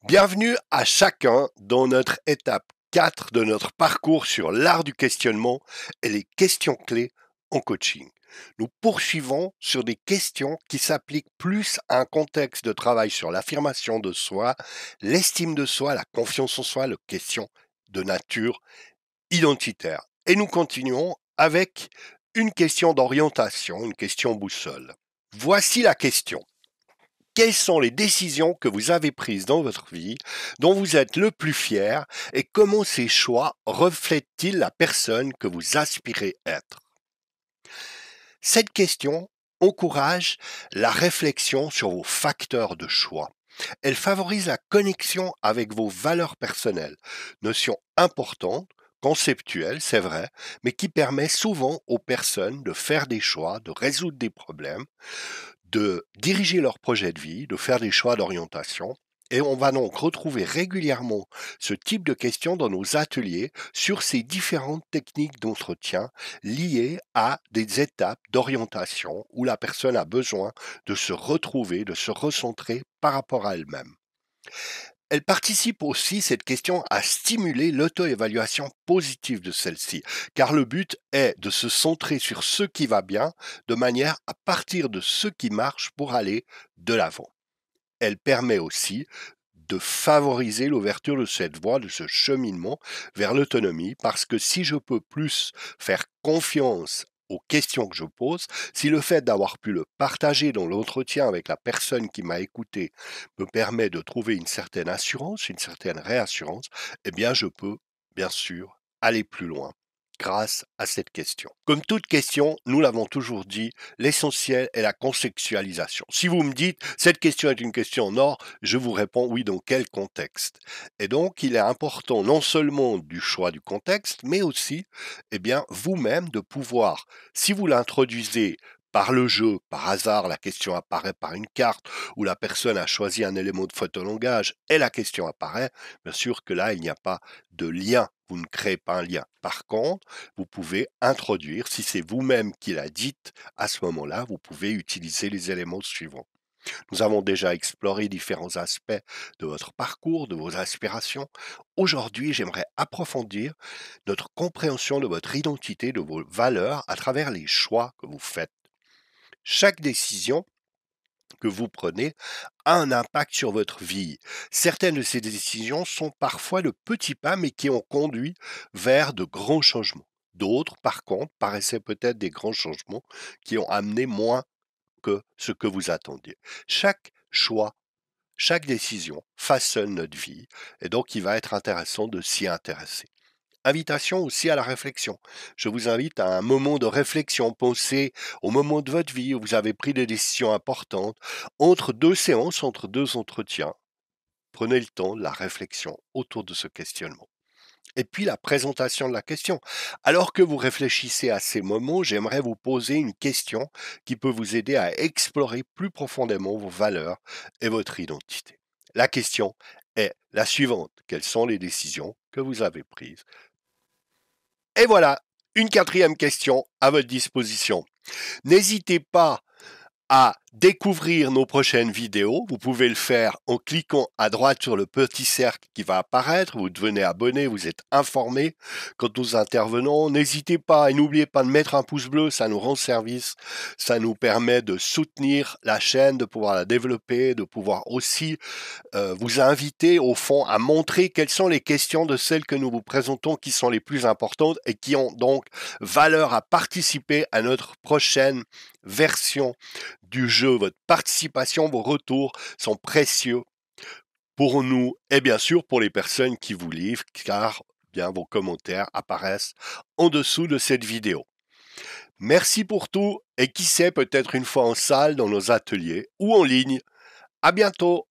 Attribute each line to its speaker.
Speaker 1: Bienvenue à chacun dans notre étape 4 de notre parcours sur l'art du questionnement et les questions clés en coaching. Nous poursuivons sur des questions qui s'appliquent plus à un contexte de travail sur l'affirmation de soi, l'estime de soi, la confiance en soi, les questions de nature identitaire. Et nous continuons avec une question d'orientation, une question boussole. Voici la question. Quelles sont les décisions que vous avez prises dans votre vie, dont vous êtes le plus fier, et comment ces choix reflètent-ils la personne que vous aspirez être? Cette question encourage la réflexion sur vos facteurs de choix. Elle favorise la connexion avec vos valeurs personnelles, notion importante, conceptuelle, c'est vrai, mais qui permet souvent aux personnes de faire des choix, de résoudre des problèmes, de diriger leur projet de vie, de faire des choix d'orientation. Et on va donc retrouver régulièrement ce type de questions dans nos ateliers sur ces différentes techniques d'entretien liées à des étapes d'orientation où la personne a besoin de se retrouver, de se recentrer par rapport à elle-même. Elle participe aussi, cette question, à stimuler l'auto-évaluation positive de celle-ci, car le but est de se centrer sur ce qui va bien, de manière à partir de ce qui marche pour aller de l'avant. Elle permet aussi de favoriser l'ouverture de cette voie, de ce cheminement vers l'autonomie, parce que si je peux plus faire confiance aux questions que je pose, si le fait d'avoir pu le partager dans l'entretien avec la personne qui m'a écouté me permet de trouver une certaine assurance, une certaine réassurance, eh bien je peux, bien sûr, aller plus loin grâce à cette question. Comme toute question, nous l'avons toujours dit, l'essentiel est la contextualisation. Si vous me dites, cette question est une question en or, je vous réponds oui, dans quel contexte? Et donc, il est important non seulement du choix du contexte, mais aussi, eh bien, vous-même de pouvoir, si vous l'introduisez par le jeu, par hasard, la question apparaît par une carte, ou la personne a choisi un élément de photolangage et la question apparaît, bien sûr que là, il n'y a pas de lien. Vous ne créez pas un lien. Par contre, vous pouvez introduire, si c'est vous-même qui l'a dite, à ce moment-là, vous pouvez utiliser les éléments suivants. Nous avons déjà exploré différents aspects de votre parcours, de vos aspirations. Aujourd'hui, j'aimerais approfondir notre compréhension de votre identité, de vos valeurs à travers les choix que vous faites. Chaque décision que vous prenez a un impact sur votre vie. Certaines de ces décisions sont parfois de petits pas, mais qui ont conduit vers de grands changements. D'autres, par contre, paraissaient peut-être des grands changements qui ont amené moins que ce que vous attendiez. Chaque choix, chaque décision façonne notre vie, et donc il va être intéressant de s'y intéresser. Invitation aussi à la réflexion. Je vous invite à un moment de réflexion. Pensez au moment de votre vie où vous avez pris des décisions importantes, entre deux séances, entre deux entretiens. Prenez le temps de la réflexion autour de ce questionnement. Et puis la présentation de la question. Alors que vous réfléchissez à ces moments, j'aimerais vous poser une question qui peut vous aider à explorer plus profondément vos valeurs et votre identité. La question est la suivante. Quelles sont les décisions que vous avez prises? Et voilà, une quatrième question à votre disposition. N'hésitez pas à découvrir nos prochaines vidéos. Vous pouvez le faire en cliquant à droite sur le petit cercle qui va apparaître. Vous devenez abonné, vous êtes informé quand nous intervenons. N'hésitez pas et n'oubliez pas de mettre un pouce bleu, ça nous rend service. Ça nous permet de soutenir la chaîne, de pouvoir la développer, de pouvoir aussi vous inviter au fond à montrer quelles sont les questions de celles que nous vous présentons qui sont les plus importantes et qui ont donc valeur à participer à notre prochaine version du jeu. Votre participation, vos retours sont précieux pour nous et bien sûr pour les personnes qui vous livrent, car bien vos commentaires apparaissent en dessous de cette vidéo. Merci pour tout et qui sait, peut-être une fois en salle dans nos ateliers ou en ligne. À bientôt!